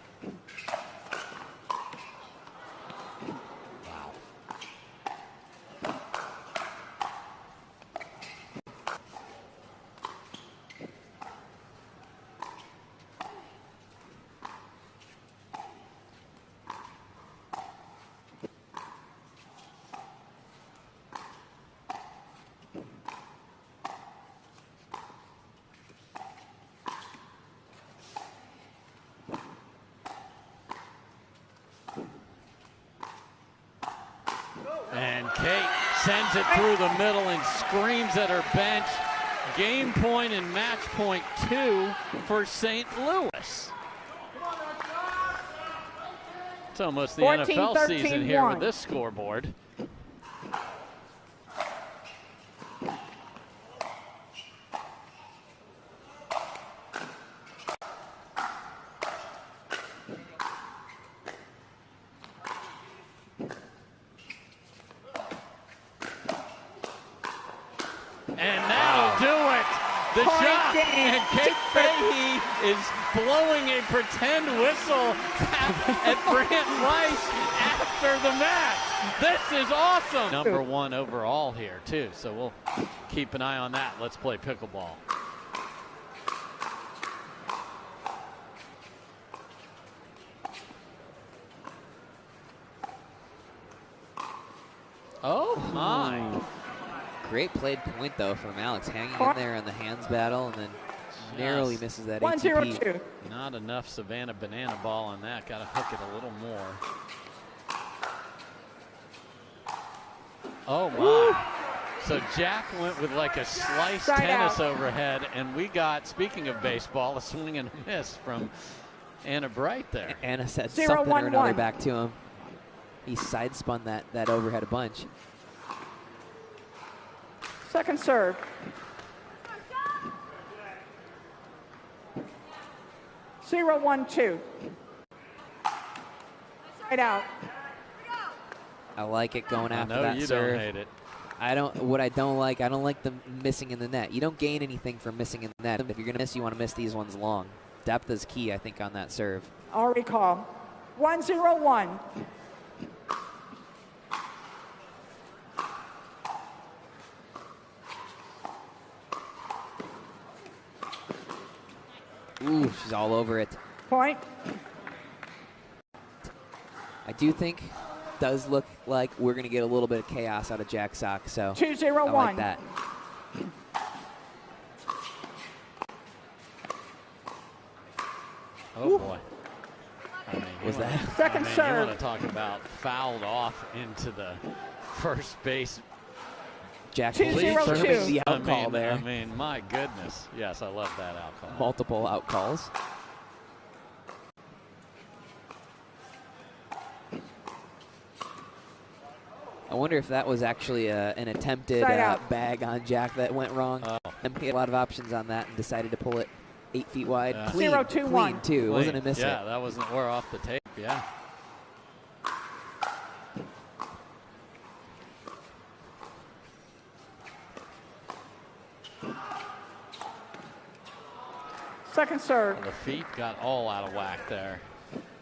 And Kate sends it through the middle and screams at her bench. Game point and match point 2 for St. Louis. It's almost the 14, NFL 13, season here 1. with this scoreboard. And that'll do it. The shot. And Kate Fahey is blowing a pretend whistle at Brant Rice after the match. This is awesome. Number 1 overall here, too. So we'll keep an eye on that. Let's play pickleball. Oh, my. Great played point, though, from Alex, hanging in there on the hands battle and then narrowly misses that ATP. 1-0-2. Not enough Savannah banana ball on that. Got to hook it a little more. Oh, my. So Jack went with like a sliced tennis overhead, and we got, speaking of baseball, a swing and a miss from Anna Bright there. Anna said 0, something 1, or another 1. back to him. He sidespun that overhead a bunch. Second serve. Zero, 1, 2. Right out. I like it going after that you serve. don't hate it. I don't like them missing in the net. You don't gain anything from missing in the net. If you're gonna miss, you want to miss these ones long. Depth is key, I think, on that serve. I'll recall. 1-0-1. Ooh, she's all over it. Point. I do think does look like we're going to get a little bit of chaos out of Jack Sock, so 2-0-1. I like that. Oh, boy. I mean, Was that? Second serve. You want to talk about fouled off into the first base. Jack 2-0-2. the out call there. I mean, my goodness. Yes, I love that out call. Multiple out calls. I wonder if that was actually an attempted bag on Jack that went wrong. And he had a lot of options on that and decided to pull it 8 feet wide. Yeah. Clean, 0-2-1. clean too. It wasn't a miss hit. Yeah, that wasn't we're off the tape. Yeah. Second serve. Well, the feet got all out of whack there.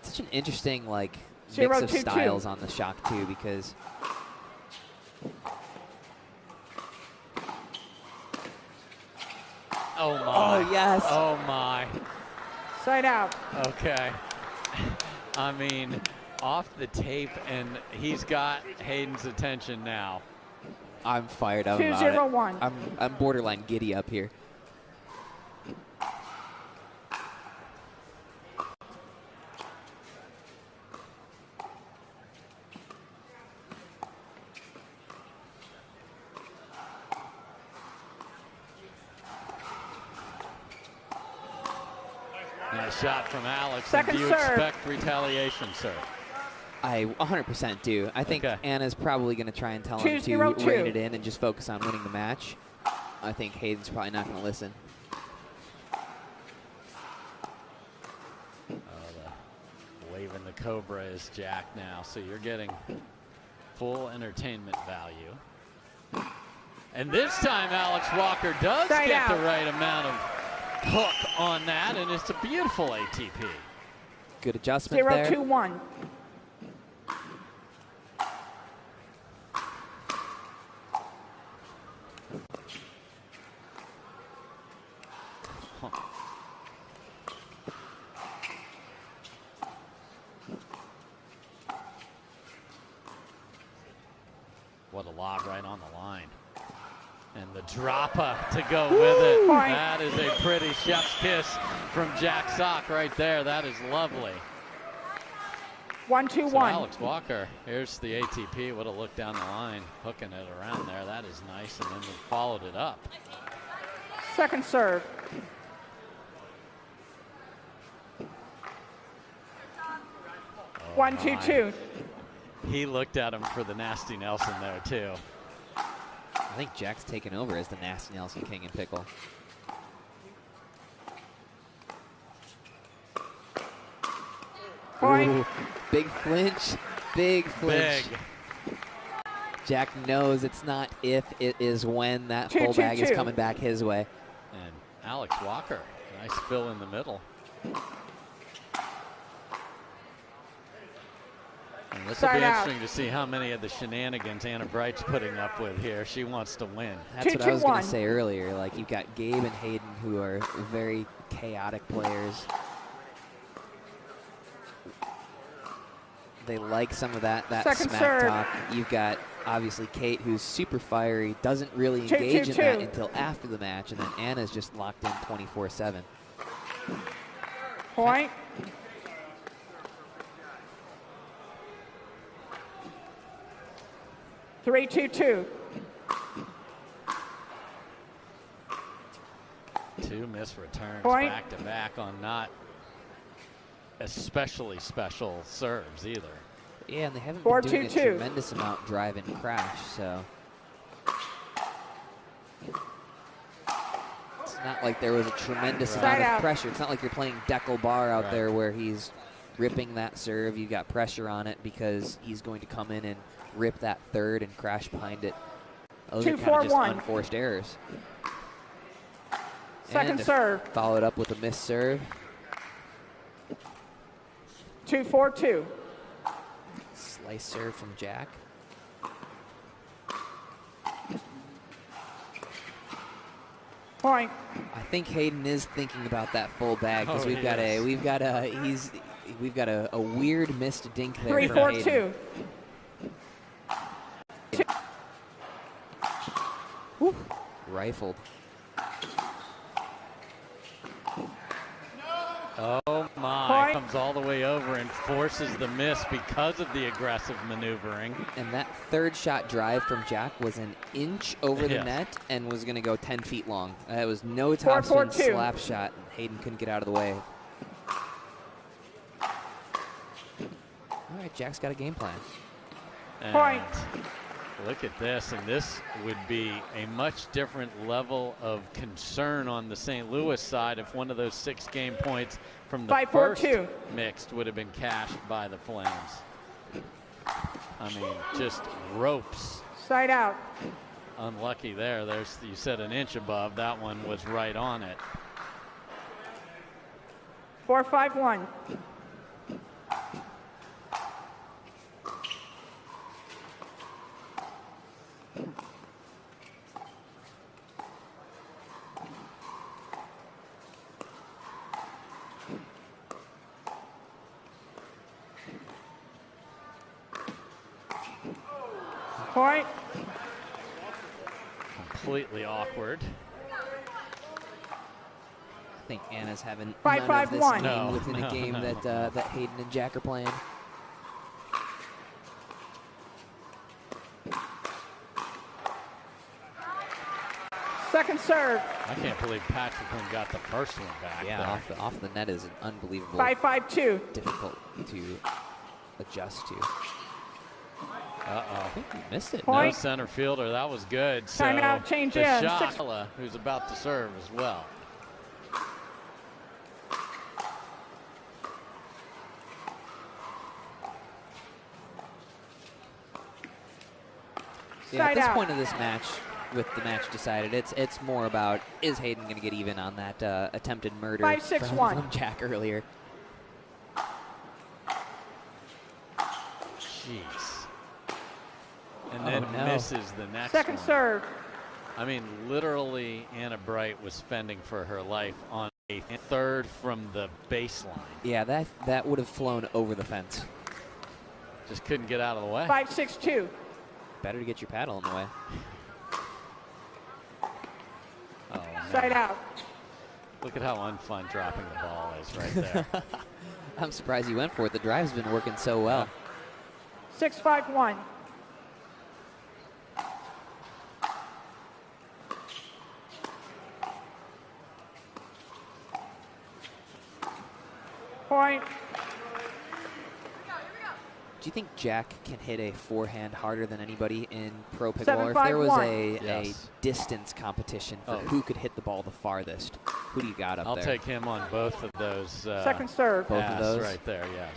Such an interesting like mix 0-2-2. of styles on the shock too, because Oh my. oh yes. Oh my. Side out. Okay. I mean, off the tape, and he's got Hayden's attention now. I'm fired up about it. 2-0-1. I'm borderline giddy up here. Nice shot from Alex. Second Do you serve. expect retaliation, sir? I 100% do. I think Okay. Anna's probably going to try and tell him to 2-0-2. rein it in and just focus on winning the match. I think Hayden's probably not going to listen. Waving the Cobra is Jack now, so you're getting full entertainment value. And this time Alex Walker does Side get out. the right amount of hook on that, and it's a beautiful ATP. Good adjustment there. 0-2-1. What a lob right on the line. And the dropper to go with it. Point. That is a pretty chef's kiss from Jack Sock right there. That is lovely. 1-2-1. So Alex Walker, here's the ATP. What a look down the line, hooking it around there. That is nice, and then we followed it up. Second serve. Oh 1-2-2. He looked at him for the nasty Nelson there too. I think Jack's taken over as the nasty Nelson King and Pickle. Point. Ooh, big flinch, big flinch. Big. Jack knows it's not if, it is when that 2-2-2. full bag is coming back his way. And Alex Walker, nice fill in the middle. And this will be Side out. interesting to see how many of the shenanigans Anna Bright's putting up with here. She wants to win. That's what I was going 2-2-1. to say earlier. Like, you've got Gabe and Hayden, who are very chaotic players. They like some of that Second smack serve. talk. You've got, obviously, Kate, who's super fiery, doesn't really 2-2-2. engage in that until after the match, and then Anna's just locked in 24/7. Point. Three, 2-2. Two missed returns Point. back to back on not especially special serves either. Yeah, and they haven't 4-2-2. been doing a tremendous amount drive and crash, so it's not like there was a tremendous Side amount out. of pressure. It's not like you're playing Deckle Bar out there where he's ripping that serve. You've got pressure on it because he's going to come in and rip that third and crash behind it. Those are kind of just 2-4-1. unforced errors. Second And serve. followed up with a missed serve. 2-4-2. Slice serve from Jack. Point. I think Hayden is thinking about that full bag because we've got a weird missed dink there. 3-4-2. Woo. Rifled. Oh my, comes all the way over and forces the miss because of the aggressive maneuvering. And that third shot drive from Jack was an inch over the net and was going to go 10 feet long. That was no topspin slap shot. Hayden couldn't get out of the way. All right, Jack's got a game plan. Point. Look at this, and this would be a much different level of concern on the St. Louis side if one of those 6 game points from the first mixed would have been cashed by the Flames. I mean, just ropes. Side out. Unlucky there. There's, you said an inch above. That one was right on it. 4-5-1. Point. Completely awkward. I think Anna's having 5-5-1. none of this game within a game that Hayden and Jack are playing. Second serve. I can't believe Patriquin got the first one back. Yeah, off the net is an unbelievable. 5-5-2. Difficult to adjust to. Uh-oh. I think he missed it. No center fielder. That was good. Timeout, change in. Shakala, who's about to serve as well. Yeah, at this point of this match, with the match decided, it's more about, is Hayden going to get even on that attempted murder 5-6-1 from Jack earlier? Jeez. And then misses the next Second one. serve. I mean, literally, Anna Bright was fending for her life on a third from the baseline. Yeah, that would have flown over the fence. Just couldn't get out of the way. 5-6-2. Better to get your paddle in the way. Oh, Side out. Look at how unfun dropping the ball is right there. I'm surprised you went for it. The drive's been working so well. 6-5-1. Point. Do you think Jack can hit a forehand harder than anybody in pro pickleball? 7, Or if 5, there was 1. a distance competition for who could hit the ball the farthest, who do you got up there? I'll take him on both of those. Second serve. Both of those right there, yes.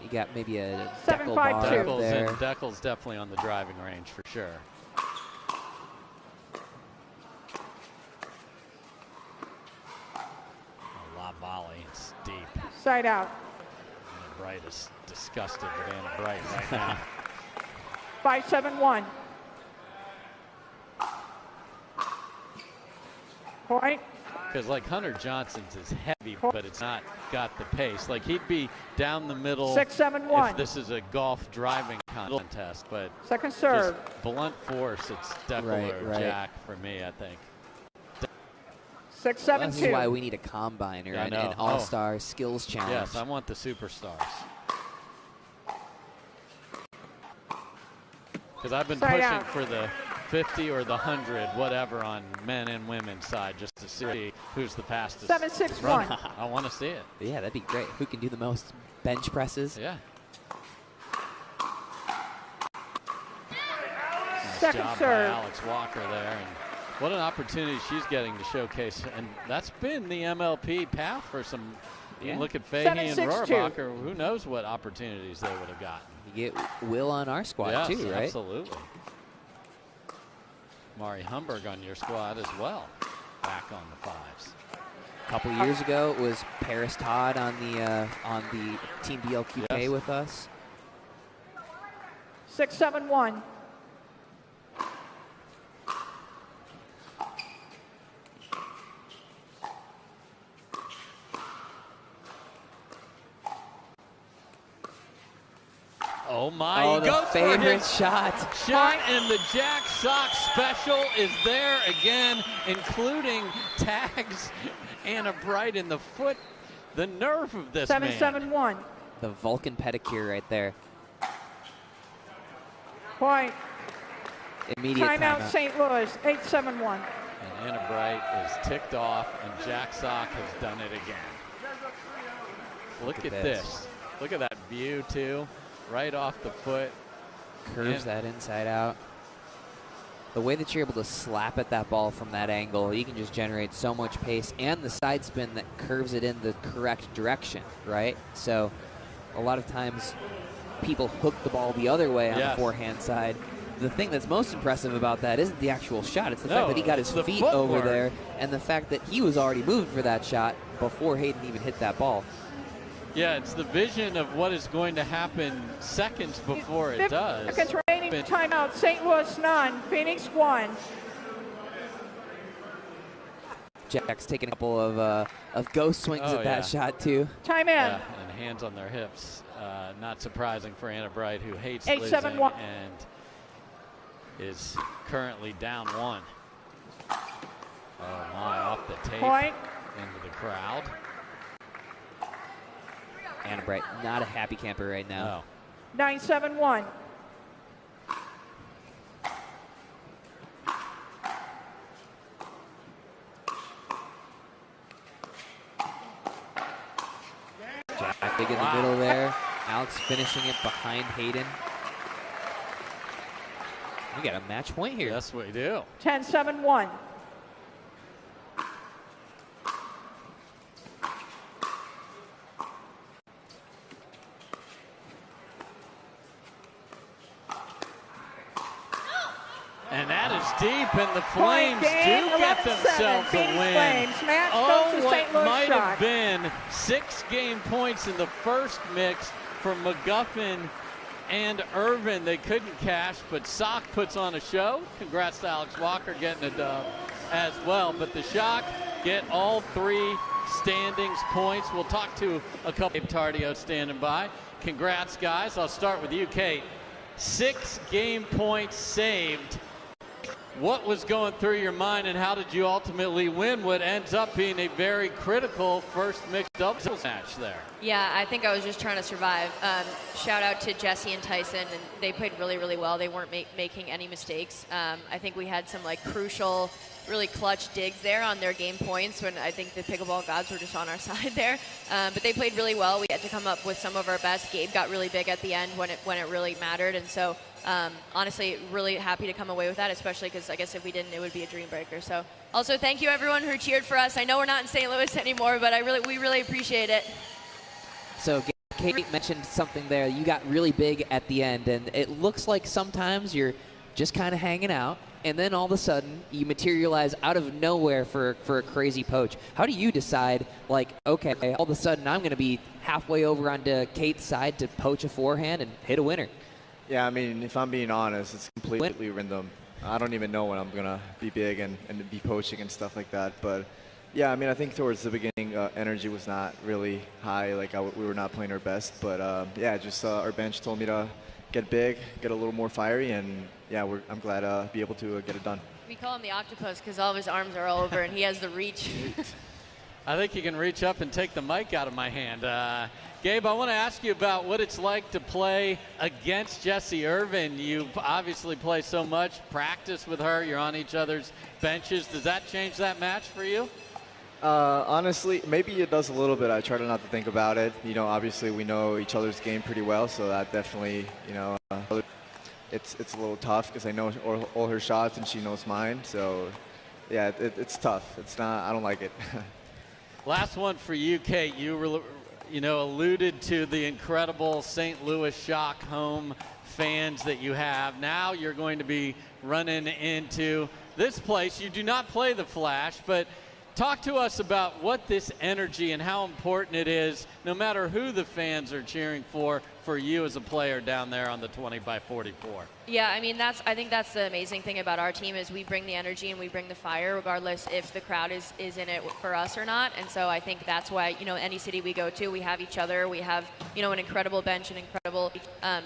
You got maybe a 7, Deckel 5, bar 2. up there. Deckel's definitely on the driving range for sure. A la volley, it's deep. Side out. Anna Bright is disgusted with Anna Bright right now. 5-7-1. Point. Because like Hunter Johnson's is heavy, but it's not got the pace. Like he'd be down the middle 6-7-1. if this is a golf driving contest, but Second serve. just blunt force, it's Deckel or Jack for me, I think. 6-7-2. This is why we need a combine or an all-star skills challenge. Yes, I want the superstars. Because I've been pushing for the 50 or the 100, whatever, on men and women's side, just to see who's the fastest. 7-6-1. I want to see it. Yeah, that'd be great. Who can do the most bench presses? Yeah. Second Nice job serve. by Alex Walker there. And what an opportunity she's getting to showcase. And that's been the MLP path for some. You look at Fahey and 7-6-2. Rohrabacher, who knows what opportunities they would have gotten. You get Will on our squad too, right? Absolutely. Mari Humberg on your squad as well, back on the fives. A couple years ago, it was Paris Todd on the Team BLQK with us. 6-7-1. Oh my, oh, he goes the favorite for his shot. And the Jack Sock special is there again, including tags Anna Bright in the foot. The nerve of this man. 7-7-1. The Vulcan pedicure right there. Point. Immediate Timeout, timeout. St. Louis, 8-7-1. And Anna Bright is ticked off, and Jack Sock has done it again. Look at this. Look at that view, too. Right off the foot. Curves that inside out. The way that you're able to slap at that ball from that angle, you can just generate so much pace, and the side spin that curves it in the correct direction, right? So a lot of times people hook the ball the other way on the forehand side. The thing that's most impressive about that isn't the actual shot. It's the fact that he got his feet over there, and the fact that he was already moving for that shot before Hayden even hit that ball. Yeah, it's the vision of what is going to happen seconds before it does. Seconds remaining. Timeout, St. Louis none, Phoenix 1. Jack's taking a couple of ghost swings at that shot too. Time in. Yeah, and hands on their hips. Not surprising for Anna Bright, who hates 8-7-1 and is currently down 1. Oh my, off the tape. Point. Into the crowd. Anna Bright, not a happy camper right now. No. 9-7-1. Jack big in the middle there. Alex finishing it behind Hayden. We got a match point here. Yes, we do. 10-7-1. And that is deep, and the Flames do get themselves a win. Oh, what might have been 6 game points in the first mix for McGuffin and Irvine. They couldn't cash, but Sock puts on a show. Congrats to Alex Walker getting a dub as well. But the Shock get all 3 standings points. We'll talk to a couple. Tardio standing by. Congrats, guys. I'll start with you, Kate. 6 game points saved. What was going through your mind, and how did you ultimately win what ends up being a very critical first mixed doubles match there? Yeah, I think I was just trying to survive. Shout out to Jesse and Tyson, and they played really, really well. They weren't making any mistakes. I think we had some crucial, really clutch digs there on their game points when I think the pickleball gods were just on our side there. But they played really well. We had to come up with some of our best. Gabe got really big at the end when it really mattered, and so honestly, really happy to come away with that, especially because I guess if we didn't, it would be a dream breaker. So also thank you everyone who cheered for us. I know we're not in St. Louis anymore, but we really appreciate it. So Kate mentioned something there. You got really big at the end, and it looks like sometimes you're just kind of hanging out, and then all of a sudden you materialize out of nowhere for a crazy poach. How do you decide, okay, all of a sudden I'm going to be halfway over onto Kate's side to poach a forehand and hit a winner? Yeah, I mean, if I'm being honest, it's completely random. I don't even know when I'm going to be big and be poaching and stuff like that. But, yeah, I mean, I think towards the beginning, energy was not really high. We were not playing our best. But, yeah, just our bench told me to get big, get a little more fiery. And, yeah, I'm glad to be able to get it done. We call him the octopus because all of his arms are all over and he has the reach. I think you can reach up and take the mic out of my hand. Gabe, I want to ask you about what it's like to play against Jessie Irvine. You've obviously played so much, practice with her, you're on each other's benches. Does that change that match for you? Honestly, maybe it does a little bit. I try to not to think about it. Obviously we know each other's game pretty well, so that definitely, it's a little tough because I know all her shots and she knows mine. So, yeah, it's tough. It's not. I don't like it. Last one for you, Kate. You alluded to the incredible St. Louis Shock home fans that you have. Now you're going to be running into this place. You do not play the Flash, but Talk to us about what this energy and how important it is, no matter who the fans are cheering for you as a player down there on the 20x44. Yeah, I mean, I think that's the amazing thing about our team is we bring the energy and we bring the fire regardless if the crowd is in it for us or not. And so I think that's why, you know, any city we go to, we have each other. We have, you know, an incredible bench and incredible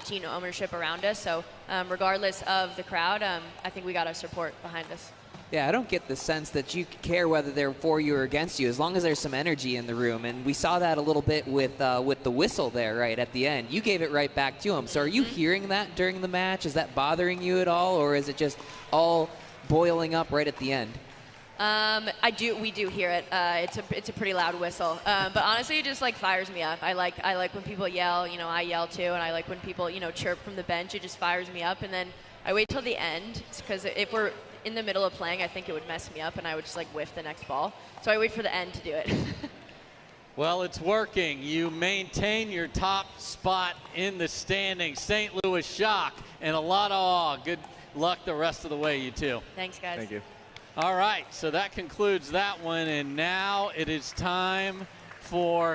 team ownership around us. So regardless of the crowd, I think we got our support behind us. Yeah, I don't get the sense that you care whether they're for you or against you, as long as there's some energy in the room. And we saw that a little bit with the whistle there right at the end. You gave it right back to him. So are you hearing that during the match? Is that bothering you at all, or is it just all boiling up right at the end? We do hear it. It's a pretty loud whistle. But honestly, it just like fires me up. I like when people yell. You know, I yell too, and I like when people, you know, chirp from the bench. It just fires me up, and then I wait till the end because if we're in the middle of playing, I think it would mess me up, and I would just like whiff the next ball. So I wait for the end to do it. Well, it's working. You maintain your top spot in the standings. St. Louis shock and a lot of awe. Good luck the rest of the way, you two. Thanks, guys. Thank you. All right, so that concludes that one, and now it is time for